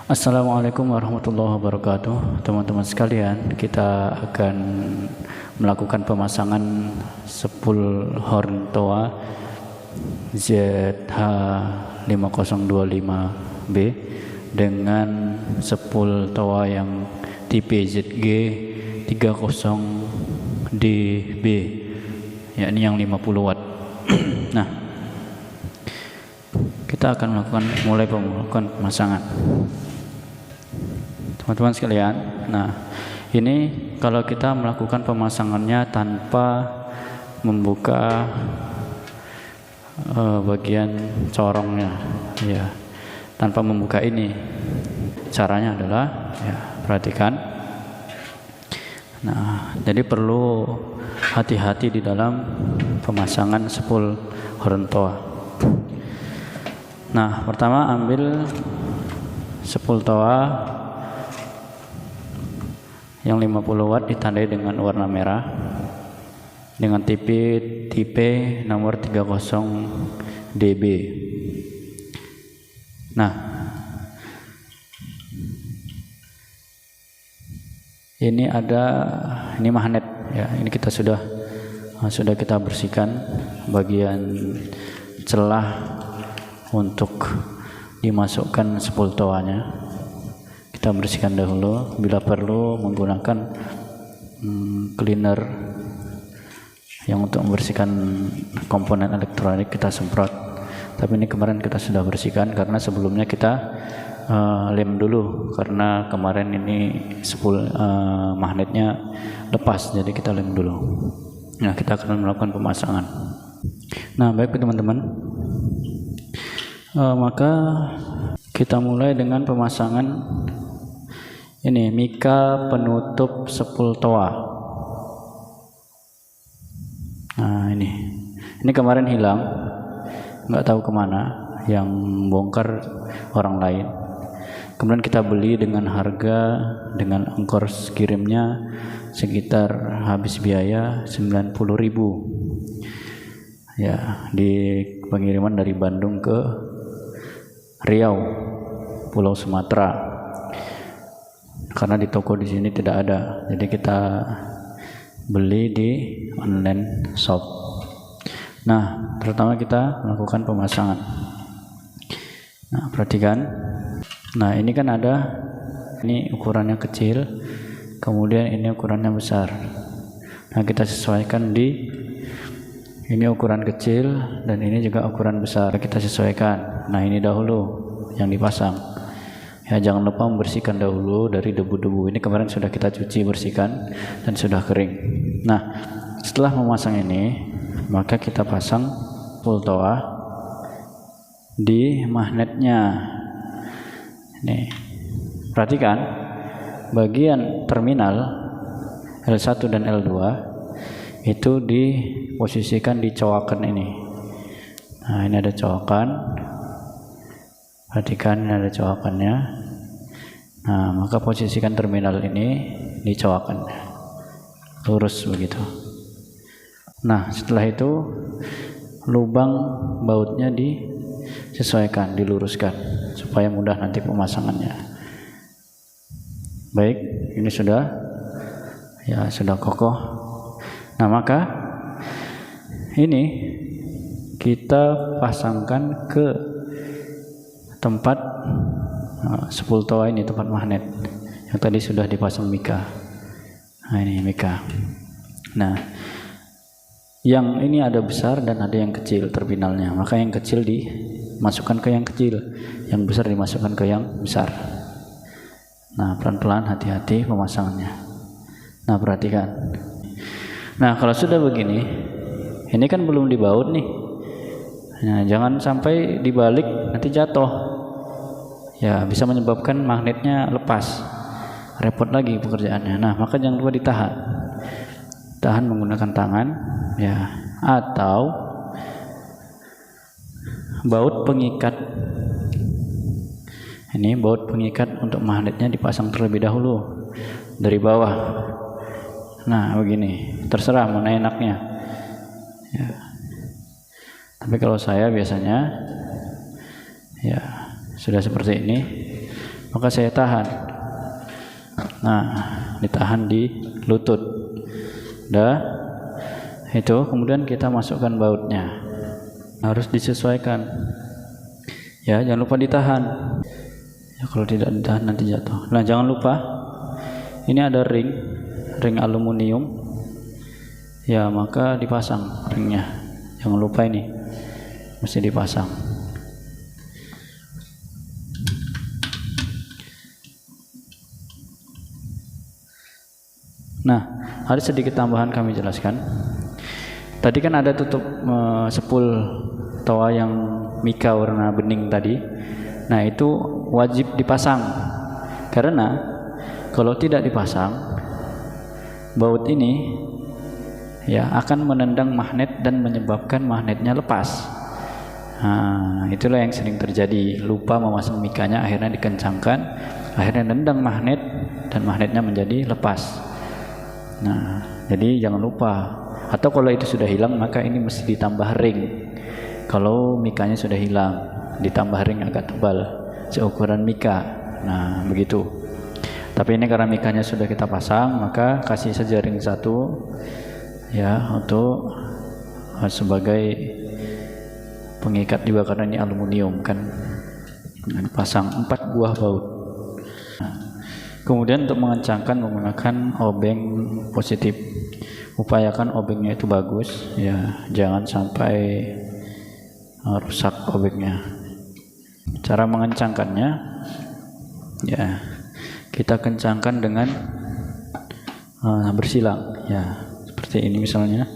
Assalamualaikum warahmatullahi wabarakatuh. Teman-teman sekalian, kita akan melakukan pemasangan spool horn toa ZH5025B dengan spool toa yang tipe ZG 30DB, yakni yang 50 watt. Nah, kita akan mulai pemasangan. Teman-teman sekalian, nah ini kalau kita melakukan pemasangannya tanpa membuka bagian corongnya, ya, tanpa membuka ini, caranya adalah, ya, perhatikan. Nah, jadi perlu hati-hati di dalam pemasangan spool horn toa. Nah, pertama ambil spool toa yang 50 watt ditandai dengan warna merah dengan tipe nomor 30DB. Nah, ini magnet, ya. Ini kita sudah kita bersihkan bagian celah untuk dimasukkan spool toanya. Kita bersihkan dahulu, bila perlu menggunakan cleaner yang untuk membersihkan komponen elektronik, kita semprot. Tapi ini kemarin kita sudah bersihkan karena sebelumnya kita lem dulu, karena kemarin ini spool magnetnya lepas, jadi kita lem dulu. Nah, kita akan melakukan pemasangan. Nah, baik teman-teman, maka kita mulai dengan pemasangan ini mika penutup spool toa. Nah, ini kemarin hilang, nggak tahu kemana, yang bongkar orang lain. Kemudian kita beli dengan harga, dengan ongkos kirimnya sekitar habis biaya 90.000, ya, di pengiriman dari Bandung ke Riau, Pulau Sumatera. Karena di toko di sini tidak ada, jadi kita beli di online shop. Nah, pertama kita melakukan pemasangan. Nah, perhatikan. Nah, ini kan ada, ini ukurannya kecil, kemudian ini ukurannya besar. Nah, kita sesuaikan ini ukuran kecil dan ini juga ukuran besar, kita sesuaikan. Nah, ini dahulu yang dipasang. Ya, jangan lupa membersihkan dahulu dari debu-debu. Ini kemarin sudah kita cuci, bersihkan, dan sudah kering. Nah, setelah memasang ini, maka kita pasang spool toa di magnetnya. Nih, perhatikan bagian terminal L1 dan L2 itu diposisikan di cowakan ini. Nah, ini ada cowakan. Perhatikan, ini ada cowakannya. Nah, maka posisikan terminal ini di cowakannya, lurus begitu. Nah, setelah itu lubang bautnya disesuaikan, diluruskan supaya mudah nanti pemasangannya. Baik, ini sudah kokoh. Nah, maka ini kita pasangkan ke tempat spool toa ini, tempat magnet yang tadi sudah dipasang mika. Nah, ini mika. Nah, yang ini ada besar dan ada yang kecil terminalnya, maka yang kecil dimasukkan ke yang kecil, yang besar dimasukkan ke yang besar. Nah, pelan-pelan, hati-hati pemasangannya. Nah, perhatikan. Nah, kalau sudah begini, ini kan belum dibaut nih. Nah, jangan sampai dibalik nanti jatuh. Ya, bisa menyebabkan magnetnya lepas. Repot lagi pekerjaannya. Nah, maka jangan lupa ditahan. Tahan menggunakan tangan, ya, atau baut pengikat. Ini baut pengikat untuk magnetnya dipasang terlebih dahulu dari bawah. Nah, begini, terserah mana enaknya. Ya. Tapi kalau saya biasanya, ya, sudah seperti ini, maka saya tahan. Nah, ditahan di lutut. Udah, itu kemudian kita masukkan bautnya. Harus disesuaikan. Ya, jangan lupa ditahan. Ya, kalau tidak ditahan nanti jatuh. Nah, jangan lupa ini ada ring aluminium. Ya, maka dipasang ringnya. Jangan lupa ini mesti dipasang. Nah, ada sedikit tambahan kami jelaskan. Tadi kan ada tutup sepul toa yang mika warna bening tadi. Nah, itu wajib dipasang. Karena kalau tidak dipasang, baut ini ya akan menendang magnet dan menyebabkan magnetnya lepas. Nah, itulah yang sering terjadi. Lupa memasang mikanya, akhirnya dikencangkan, akhirnya nendang magnet dan magnetnya menjadi lepas. Nah, jadi jangan lupa. Atau kalau itu sudah hilang, maka ini mesti ditambah ring. Kalau mikanya sudah hilang, ditambah ring agak tebal seukuran mika. Nah, begitu. Tapi ini karena mikanya sudah kita pasang, maka kasih saja ring 1 ya untuk sebagai pengikat juga, karena ini aluminium kan. Nah, dipasang 4 buah baut. Nah, kemudian untuk mengencangkan menggunakan obeng positif. Upayakan obengnya itu bagus ya, jangan sampai rusak obengnya. Cara mengencangkannya ya, kita kencangkan dengan bersilang ya, seperti ini misalnya.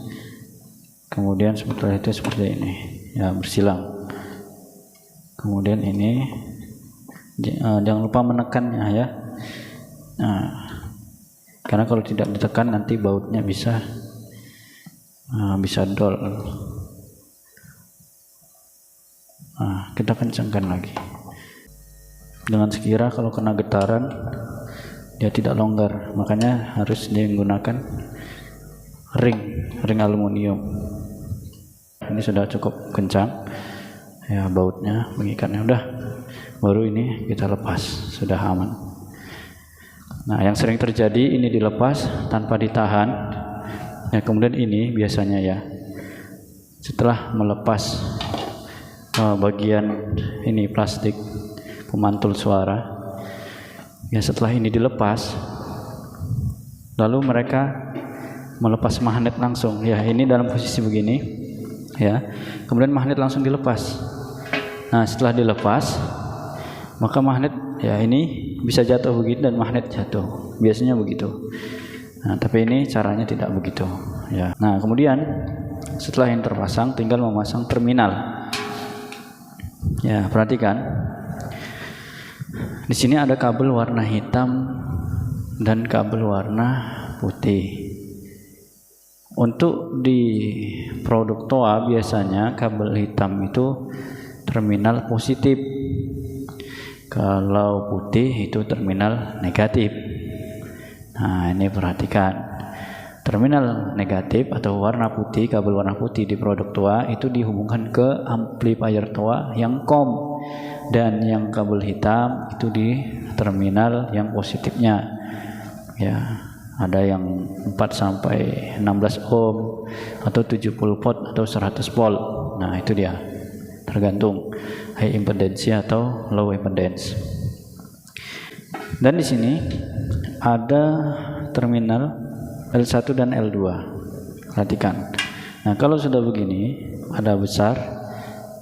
Kemudian setelah itu seperti ini ya, bersilang. Kemudian ini jangan lupa menekannya ya. Nah, karena kalau tidak ditekan nanti bautnya bisa dol. Nah, kita kencangkan lagi dengan sekira. Kalau kena getaran dia tidak longgar, makanya harus digunakan ring aluminium. Ini sudah cukup kencang ya bautnya, mengikatnya udah, baru ini kita lepas, sudah aman. Nah, yang sering terjadi ini dilepas tanpa ditahan. Ya, kemudian ini biasanya ya, setelah melepas bagian ini plastik pemantul suara, ya setelah ini dilepas, lalu mereka melepas magnet langsung. Ya, ini dalam posisi begini, ya. Kemudian magnet langsung dilepas. Nah, setelah dilepas, maka magnet ya ini bisa jatuh begitu dan magnet jatuh. Biasanya begitu. Nah, tapi ini caranya tidak begitu. Ya. Nah, kemudian setelah yang terpasang, tinggal memasang terminal. Ya, perhatikan. Di sini ada kabel warna hitam dan kabel warna putih. Untuk di produk TOA biasanya kabel hitam itu terminal positif. Kalau putih itu terminal negatif. Nah, ini perhatikan. Terminal negatif atau warna putih, kabel warna putih di produk TOA itu dihubungkan ke amplifier TOA yang COM, dan yang kabel hitam itu di terminal yang positifnya. Ya, ada yang 4 sampai 16 ohm atau 70 volt atau 100 volt. Nah, itu dia. Tergantung high impedance atau low impedance. Dan di sini ada terminal L1 dan L2. Perhatikan. Nah, kalau sudah begini, ada besar,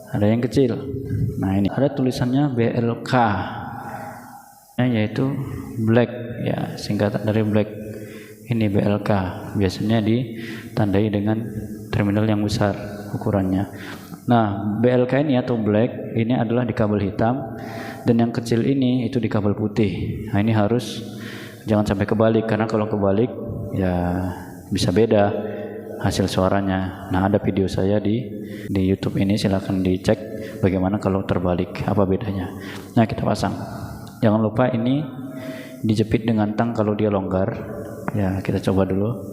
ada yang kecil. Nah, ini ada tulisannya BLK, yaitu black ya, singkatan dari black. Ini BLK, biasanya ditandai dengan terminal yang besar ukurannya. Nah, BLK ini atau black ini adalah di kabel hitam, dan yang kecil ini itu di kabel putih. Nah, ini harus jangan sampai kebalik, karena kalau kebalik ya bisa beda hasil suaranya. Nah, ada video saya di YouTube ini, silahkan dicek bagaimana kalau terbalik, apa bedanya. Nah, kita pasang. Jangan lupa ini dijepit dengan tang kalau dia longgar. Ya, kita coba dulu.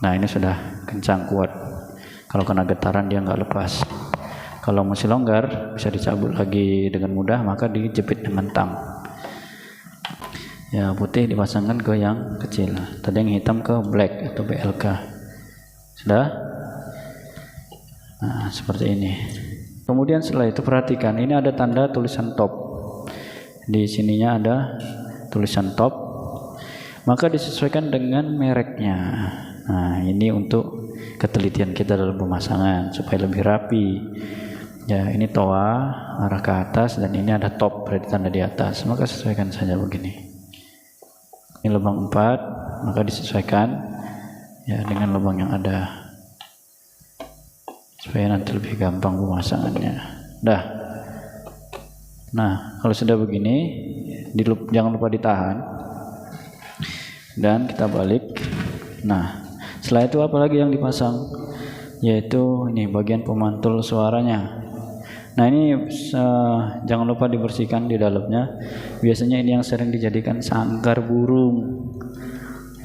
Nah, ini sudah kencang kuat. Kalau kena getaran dia nggak lepas. Kalau masih longgar bisa dicabut lagi dengan mudah, maka dijepit dengan tang. Ya, putih dipasangkan ke yang kecil. Tadi yang hitam ke black atau BLK. Sudah? Nah, seperti ini. Kemudian setelah itu perhatikan, ini ada tanda tulisan top. Di sininya ada tulisan top. Maka disesuaikan dengan mereknya. Nah, ini untuk ketelitian kita dalam pemasangan supaya lebih rapi. Ya, ini toa arah ke atas dan ini ada top, berarti tanda di atas. Maka sesuaikan saja begini. Ini lubang 4, maka disesuaikan ya dengan lubang yang ada, supaya nanti lebih gampang pemasangannya. Dah. Nah, kalau sudah begini, jangan lupa ditahan dan kita balik. Nah, setelah itu apa lagi yang dipasang? Yaitu ini bagian pemantul suaranya. Nah, ini jangan lupa dibersihkan di dalamnya. Biasanya ini yang sering dijadikan sangkar burung.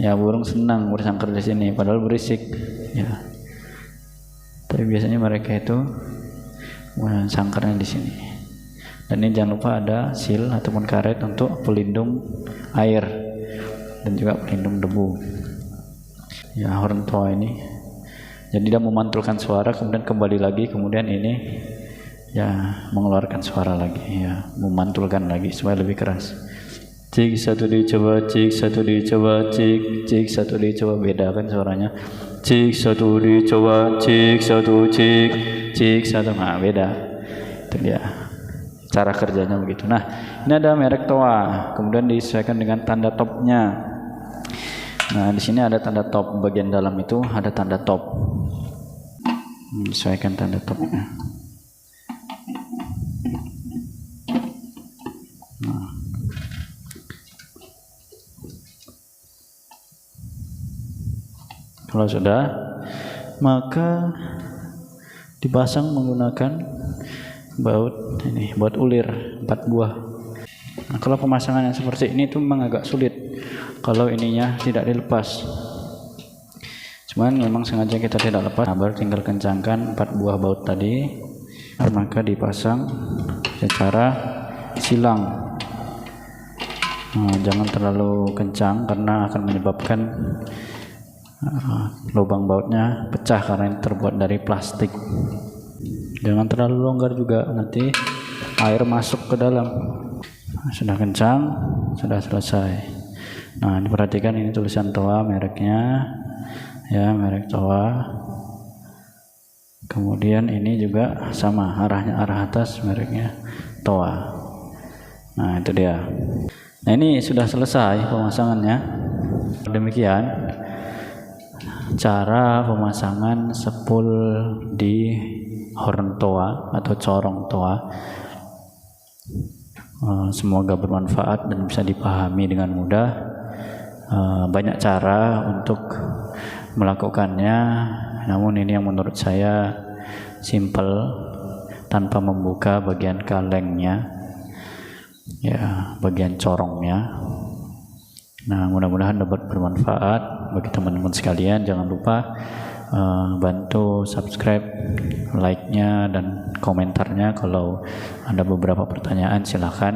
Ya, burung senang bersangkar di sini, padahal berisik. Ya. Tapi biasanya mereka itu sangkarnya di sini. Dan ini jangan lupa ada seal ataupun karet untuk pelindung air dan juga pelindung debu. Ya, horn toa ini. Jadi dia memantulkan suara, kemudian kembali lagi, kemudian ini ya mengeluarkan suara lagi, ya memantulkan lagi supaya lebih keras. Cik, 1 dicoba, cik, 1 dicoba, cik, cik, 1 dicoba, beda kan suaranya. Cik, 1 dicoba, cik, 1, cik, cik, 1, nah beda. Itu dia cara kerjanya begitu. Nah, ini ada merek toa, kemudian disesuaikan dengan tanda topnya. Nah, di sini ada tanda top, bagian dalam itu ada tanda top. Sesuaikan tanda topnya. Nah. Kalau sudah, maka dipasang menggunakan baut ini, baut ulir 4 buah. Nah, kalau pemasangan yang seperti ini itu memang agak sulit kalau ininya tidak dilepas. Cuman memang sengaja kita tidak lepas. Nah, baru tinggal kencangkan 4 buah baut tadi, maka dipasang secara silang. Nah, jangan terlalu kencang karena akan menyebabkan lubang bautnya pecah karena ini terbuat dari plastik. Jangan terlalu longgar juga, nanti air masuk ke dalam. Nah, sudah kencang, sudah selesai. Nah, diperhatikan ini tulisan toa mereknya, ya merek toa. Kemudian ini juga sama, arahnya arah atas, mereknya toa. Nah, itu dia. Nah, ini sudah selesai pemasangannya. Demikian cara pemasangan sepul di horn toa atau corong toa. Semoga bermanfaat dan bisa dipahami dengan mudah. Banyak cara untuk melakukannya, namun ini yang menurut saya simple, tanpa membuka bagian kalengnya, ya bagian corongnya. Nah, mudah-mudahan dapat bermanfaat bagi teman-teman sekalian. Jangan lupa bantu subscribe, like-nya dan komentarnya. Kalau ada beberapa pertanyaan silahkan.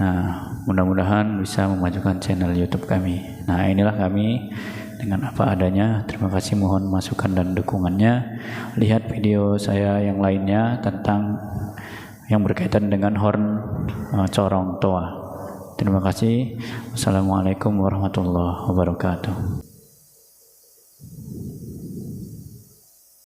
Nah, mudah-mudahan bisa memajukan channel YouTube kami. Nah, inilah kami dengan apa adanya. Terima kasih, mohon masukan dan dukungannya. Lihat video saya yang lainnya tentang yang berkaitan dengan horn corong toa. Terima kasih. Wassalamualaikum warahmatullahi wabarakatuh.